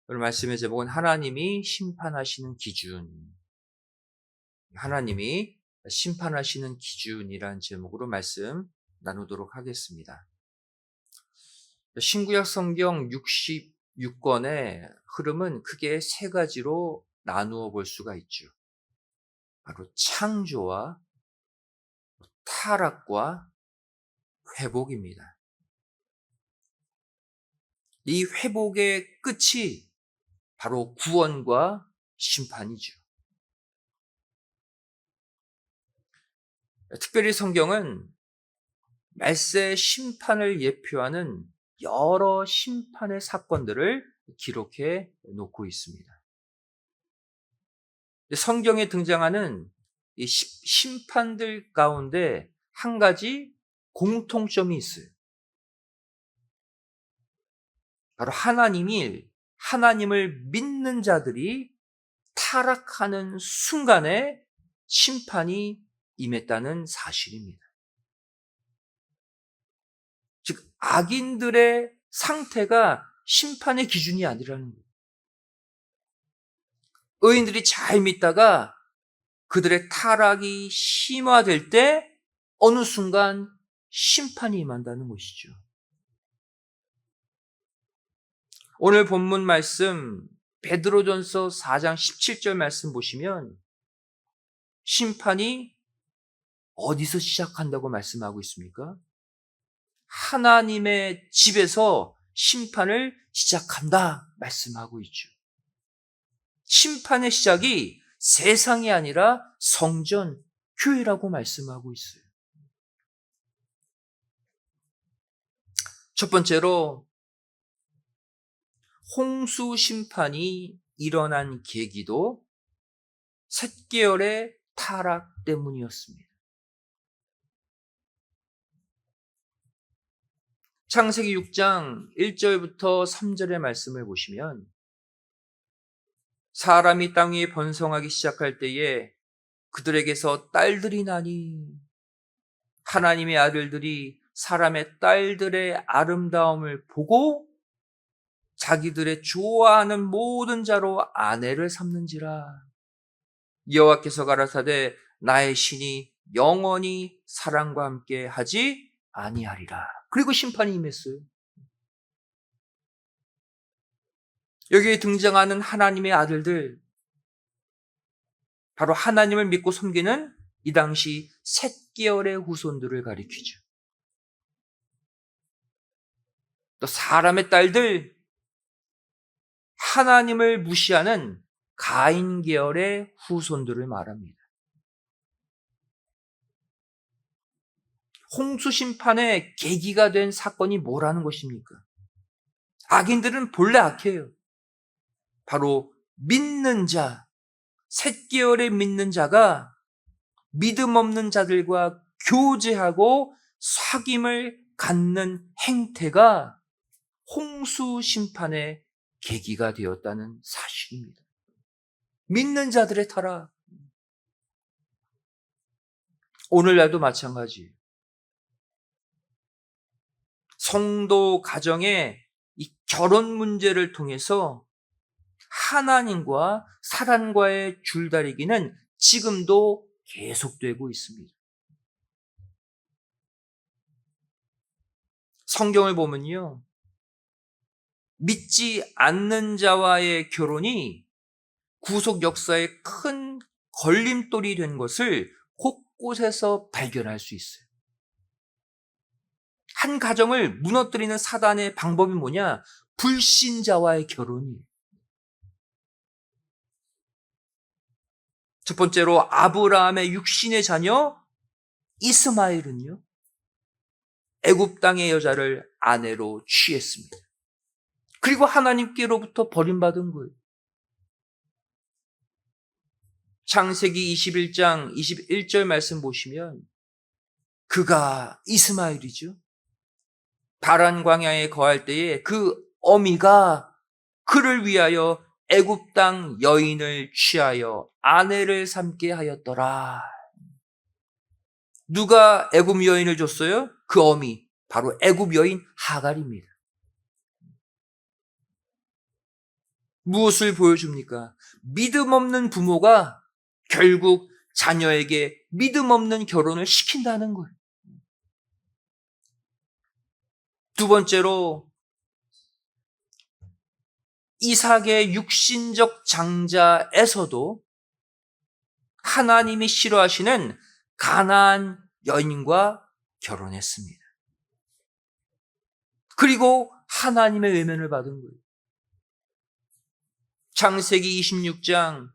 오늘 말씀의 제목은 하나님이 심판하시는 기준. 하나님이 심판하시는 기준이란 제목으로 말씀 나누도록 하겠습니다. 신구약 성경 66권의 흐름은 크게 세 가지로 나누어 볼 수가 있죠. 바로 창조와 타락과 회복입니다. 이 회복의 끝이 바로 구원과 심판이죠. 특별히 성경은 말세 심판을 예표하는 여러 심판의 사건들을 기록해 놓고 있습니다. 성경에 등장하는 이 심판들 가운데 한 가지 공통점이 있어요. 바로 하나님을 믿는 자들이 타락하는 순간에 심판이 임했다는 사실입니다. 즉, 악인들의 상태가 심판의 기준이 아니라는 거예요. 의인들이 잘 믿다가 그들의 타락이 심화될 때 어느 순간 심판이 임한다는 것이죠. 오늘 본문 말씀 베드로전서 4장 17절 말씀 보시면 심판이 어디서 시작한다고 말씀하고 있습니까? 하나님의 집에서 심판을 시작한다 말씀하고 있죠. 심판의 시작이 세상이 아니라 성전, 교회라고 말씀하고 있어요. 첫 번째로 홍수 심판이 일어난 계기도 셋계열의 타락 때문이었습니다. 창세기 6장 1절부터 3절의 말씀을 보시면 사람이 땅 위에 번성하기 시작할 때에 그들에게서 딸들이 나니 하나님의 아들들이 사람의 딸들의 아름다움을 보고 자기들의 좋아하는 모든 자로 아내를 삼는지라. 여호와께서 가라사대 나의 신이 영원히 사람과 함께 하지 아니하리라. 그리고 심판이 임했어요. 여기에 등장하는 하나님의 아들들, 바로 하나님을 믿고 섬기는 이 당시 셋계열의 후손들을 가리키죠. 또 사람의 딸들, 하나님을 무시하는 가인 계열의 후손들을 말합니다. 홍수 심판의 계기가 된 사건이 뭐라는 것입니까? 악인들은 본래 악해요. 바로 믿는 자, 셋계열의 믿는 자가 믿음 없는 자들과 교제하고 사귐을 갖는 행태가 홍수 심판의 계기가 되었다는 사실입니다. 믿는 자들의 타락. 오늘날도 마찬가지예요. 성도 가정의 이 결혼 문제를 통해서 하나님과 사단과의 줄다리기는 지금도 계속되고 있습니다. 성경을 보면요, 믿지 않는 자와의 결혼이 구속 역사에 큰 걸림돌이 된 것을 곳곳에서 발견할 수 있어요. 한 가정을 무너뜨리는 사단의 방법이 뭐냐? 불신자와의 결혼이에요. 첫 번째로 아브라함의 육신의 자녀 이스마엘은요, 애굽 땅의 여자를 아내로 취했습니다. 그리고 하나님께로부터 버림받은 거예요. 창세기 21장 21절 말씀 보시면 그가 이스마엘이죠. 바란 광야에 거할 때에 그 어미가 그를 위하여 애굽 땅 여인을 취하여 아내를 삼게 하였더라. 누가 애굽 여인을 줬어요? 그 어미, 바로 애굽 여인 하갈입니다. 무엇을 보여줍니까? 믿음 없는 부모가 결국 자녀에게 믿음 없는 결혼을 시킨다는 거예요. 두 번째로 이삭의 육신적 장자에서도 하나님이 싫어하시는 가나안 여인과 결혼했습니다. 그리고 하나님의 외면을 받은 거예요. 창세기 26장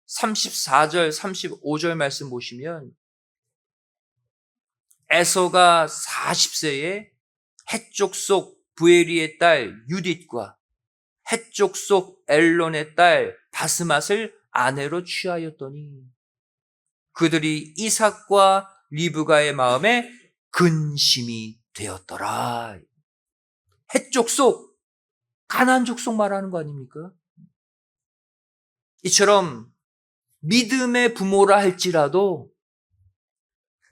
34절, 35절 말씀 보시면 에서가 40세에 헷족 속 부에리의 딸 유딧과 헷족 속 엘론의 딸 바스맛을 아내로 취하였더니 그들이 이삭과 리브가의 마음에 근심이 되었더라. 헷족 속, 가나안 족속 말하는 거 아닙니까? 이처럼 믿음의 부모라 할지라도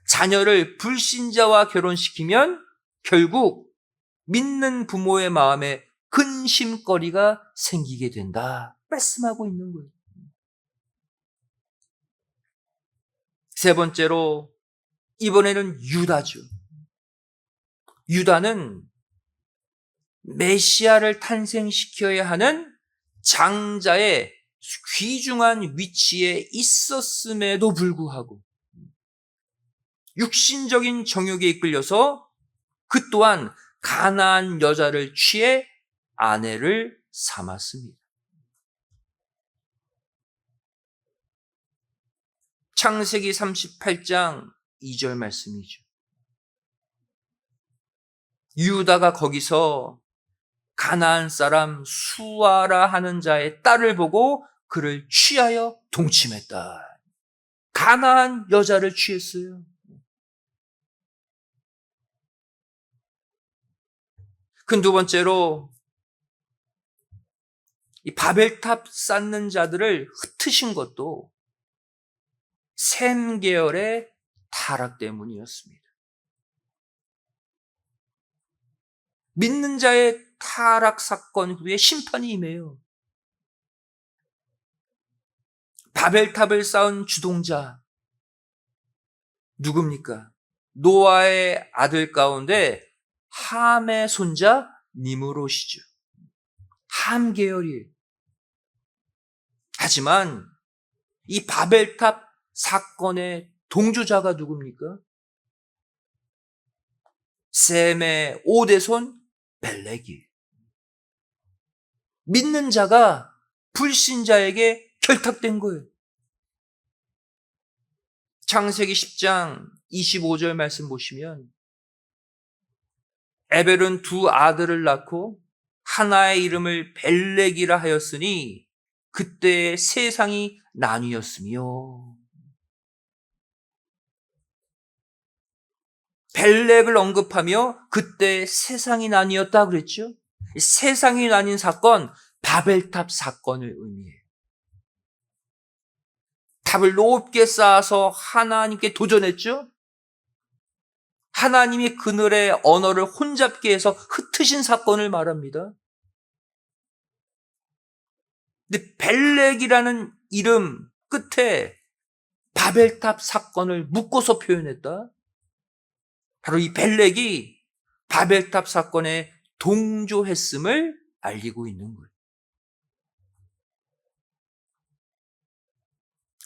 자녀를 불신자와 결혼시키면 결국 믿는 부모의 마음에 근심거리가 생기게 된다. 말씀하고 있는 거예요. 세 번째로 이번에는 유다죠. 유다는 메시아를 탄생시켜야 하는 장자의 귀중한 위치에 있었음에도 불구하고 육신적인 정욕에 이끌려서 그 또한 가나안 여자를 취해 아내를 삼았습니다. 창세기 38장 2절 말씀이죠. 유다가 거기서 가나안 사람 수아라 하는 자의 딸을 보고 그를 취하여 동침했다. 가나안 여자를 취했어요. 그 두 번째로 이 바벨탑 쌓는 자들을 흩으신 것도 셈 계열의 타락 때문이었습니다. 믿는 자의 타락 사건 후에 심판이 임해요. 바벨탑을 쌓은 주동자 누굽니까? 노아의 아들 가운데 함의 손자 니므롯이죠. 함 계열이에요. 하지만 이 바벨탑 사건의 동조자가 누굽니까? 셈의 5대손 벨렉이. 믿는 자가 불신자에게 결탁된 거예요. 창세기 10장 25절 말씀 보시면 에벨은 두 아들을 낳고 하나의 이름을 벨렉이라 하였으니 그때 세상이 나뉘었으며. 벨렉을 언급하며 그때 세상이 나뉘었다 그랬죠. 세상이 나뉜 사건, 바벨탑 사건을 의미해요. 탑을 높게 쌓아서 하나님께 도전했죠. 하나님이 그늘의 언어를 혼잡게 해서 흩으신 사건을 말합니다. 근데 벨렉이라는 이름 끝에 바벨탑 사건을 묶어서 표현했다. 바로 이 벨렉이 바벨탑 사건에 동조했음을 알리고 있는 거예요.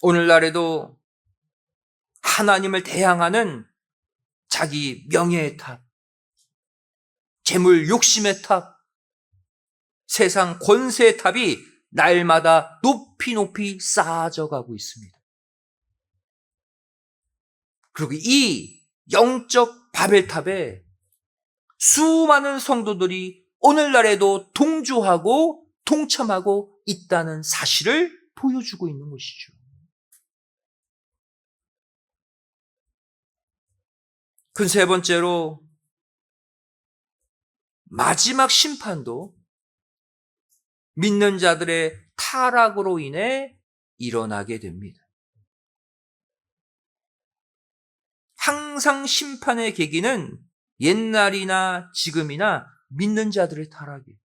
오늘날에도 하나님을 대항하는 자기 명예의 탑, 재물 욕심의 탑, 세상 권세의 탑이 날마다 높이 높이 쌓아져 가고 있습니다. 그리고 이 영적 바벨탑에 수많은 성도들이 오늘날에도 동조하고 동참하고 있다는 사실을 보여주고 있는 것이죠. 그 세 번째로 마지막 심판도 믿는 자들의 타락으로 인해 일어나게 됩니다. 항상 심판의 계기는 옛날이나 지금이나 믿는 자들의 타락이에요.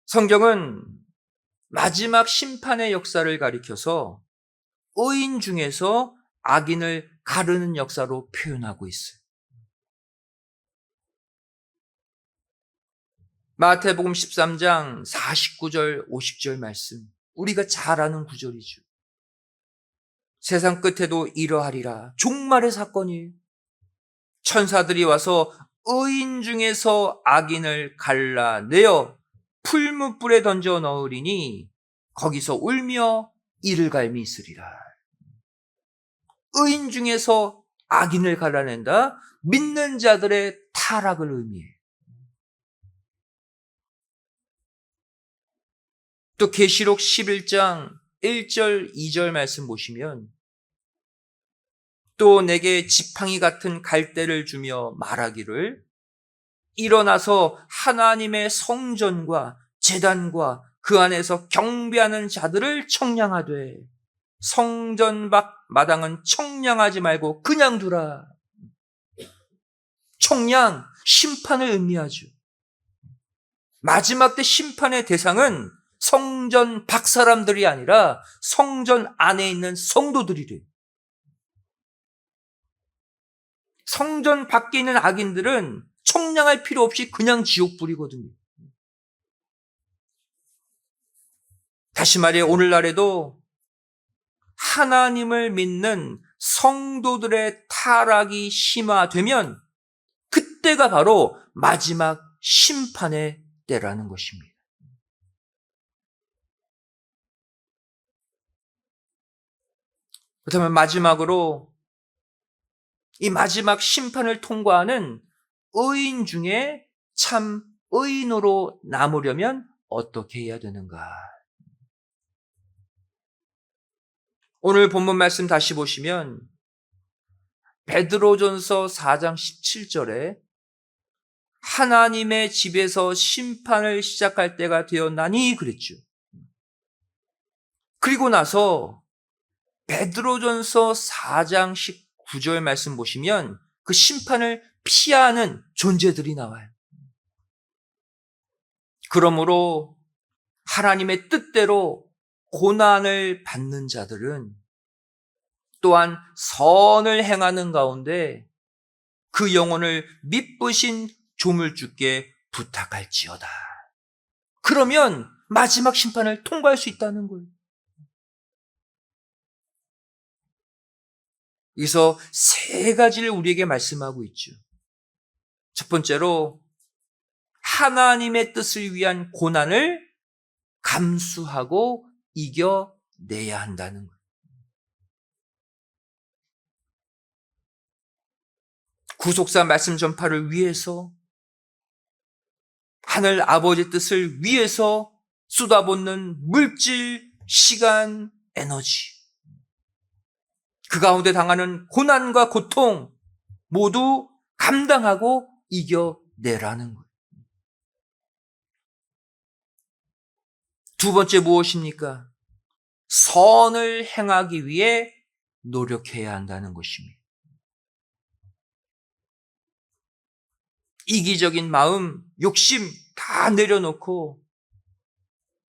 성경은 마지막 심판의 역사를 가리켜서 의인 중에서 악인을 가르는 역사로 표현하고 있어요. 마태복음 13장 49절 50절 말씀, 우리가 잘 아는 구절이죠. 세상 끝에도 이러하리라. 종말의 사건이에요. 천사들이 와서 의인 중에서 악인을 갈라내어 풀무불에 던져 넣으리니 거기서 울며 이를 갈미 있으리라. 의인 중에서 악인을 갈라낸다. 믿는 자들의 타락을 의미해요. 또 계시록 11장 1절 2절 말씀 보시면 또 내게 지팡이 같은 갈대를 주며 말하기를 일어나서 하나님의 성전과 제단과 그 안에서 경배하는 자들을 청량하되 성전 밖 마당은 청량하지 말고 그냥 두라. 청량, 심판을 의미하죠. 마지막 때 심판의 대상은 성전 밖 사람들이 아니라 성전 안에 있는 성도들이래요. 성전 밖에 있는 악인들은 청량할 필요 없이 그냥 지옥불이거든요. 다시 말해 오늘날에도 하나님을 믿는 성도들의 타락이 심화되면 그때가 바로 마지막 심판의 때라는 것입니다. 그렇다면 마지막으로 이 마지막 심판을 통과하는 의인 중에 참 의인으로 남으려면 어떻게 해야 되는가? 오늘 본문 말씀 다시 보시면 베드로전서 4장 17절에 하나님의 집에서 심판을 시작할 때가 되었나니 그랬죠. 그리고 나서 베드로전서 4장 19절 말씀 보시면 그 심판을 피하는 존재들이 나와요. 그러므로 하나님의 뜻대로 고난을 받는 자들은 또한 선을 행하는 가운데 그 영혼을 미쁘신 조물주께 부탁할지어다. 그러면 마지막 심판을 통과할 수 있다는 거예요. 여기서 세 가지를 우리에게 말씀하고 있죠. 첫 번째로 하나님의 뜻을 위한 고난을 감수하고 이겨내야 한다는 거예요. 구속사 말씀 전파를 위해서 하늘 아버지 뜻을 위해서 쏟아붓는 물질, 시간, 에너지, 그 가운데 당하는 고난과 고통 모두 감당하고 이겨내라는 거예요. 두 번째 무엇입니까? 선을 행하기 위해 노력해야 한다는 것입니다. 이기적인 마음, 욕심 다 내려놓고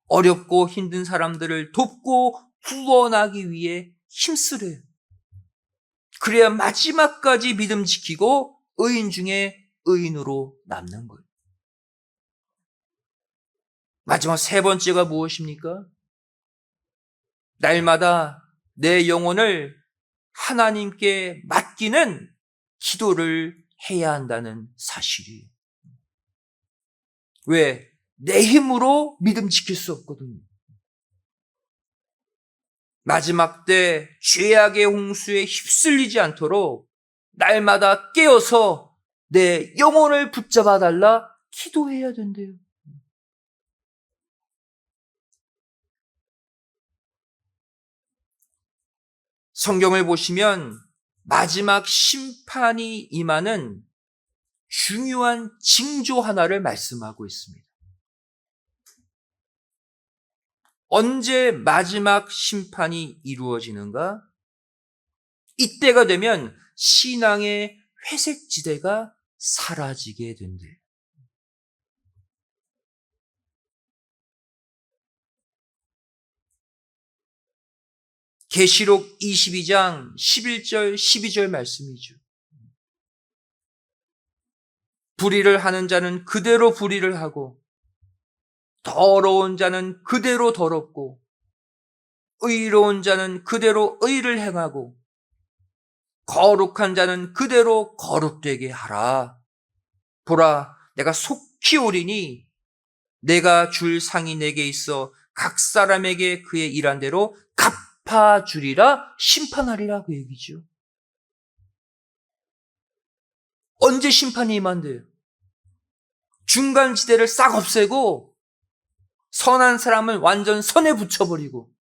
어렵고 힘든 사람들을 돕고 구원하기 위해 힘쓰래요. 그래야 마지막까지 믿음 지키고 의인 중에 의인으로 남는 거예요. 마지막 세 번째가 무엇입니까? 날마다 내 영혼을 하나님께 맡기는 기도를 해야 한다는 사실이에요. 왜? 내 힘으로 믿음 지킬 수 없거든요. 마지막 때 죄악의 홍수에 휩쓸리지 않도록 날마다 깨어서 내 영혼을 붙잡아 달라 기도해야 된대요. 성경을 보시면 마지막 심판이 임하는 중요한 징조 하나를 말씀하고 있습니다. 언제 마지막 심판이 이루어지는가? 이때가 되면 신앙의 회색지대가 사라지게 된대요. 계시록 22장 11절 12절 말씀이죠. 불의를 하는 자는 그대로 불의를 하고 더러운 자는 그대로 더럽고 의로운 자는 그대로 의를 행하고 거룩한 자는 그대로 거룩되게 하라. 보라, 내가 속히 오리니 내가 줄 상이 내게 있어 각 사람에게 그의 일한 대로 갚아주리라. 심판하리라, 그 얘기죠. 언제 심판이 임한대요? 중간지대를 싹 없애고 선한 사람은 완전 선에 붙여버리고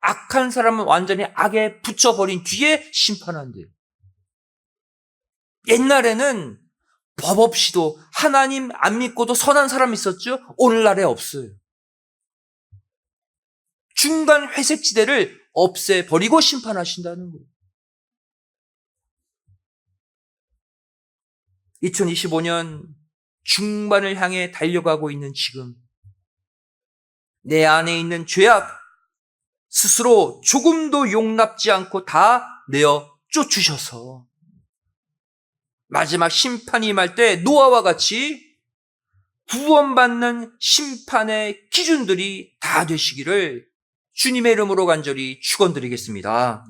악한 사람은 완전히 악에 붙여버린 뒤에 심판한대요. 옛날에는 법 없이도 하나님 안 믿고도 선한 사람이 있었죠? 오늘날에 없어요. 중간 회색지대를 없애버리고 심판하신다는 거예요. 2025년 중반을 향해 달려가고 있는 지금 내 안에 있는 죄악 스스로 조금도 용납지 않고 다 내어 쫓으셔서 마지막 심판이 임할 때 노아와 같이 구원받는 심판의 기준들이 다 되시기를 주님의 이름으로 간절히 축원드리겠습니다.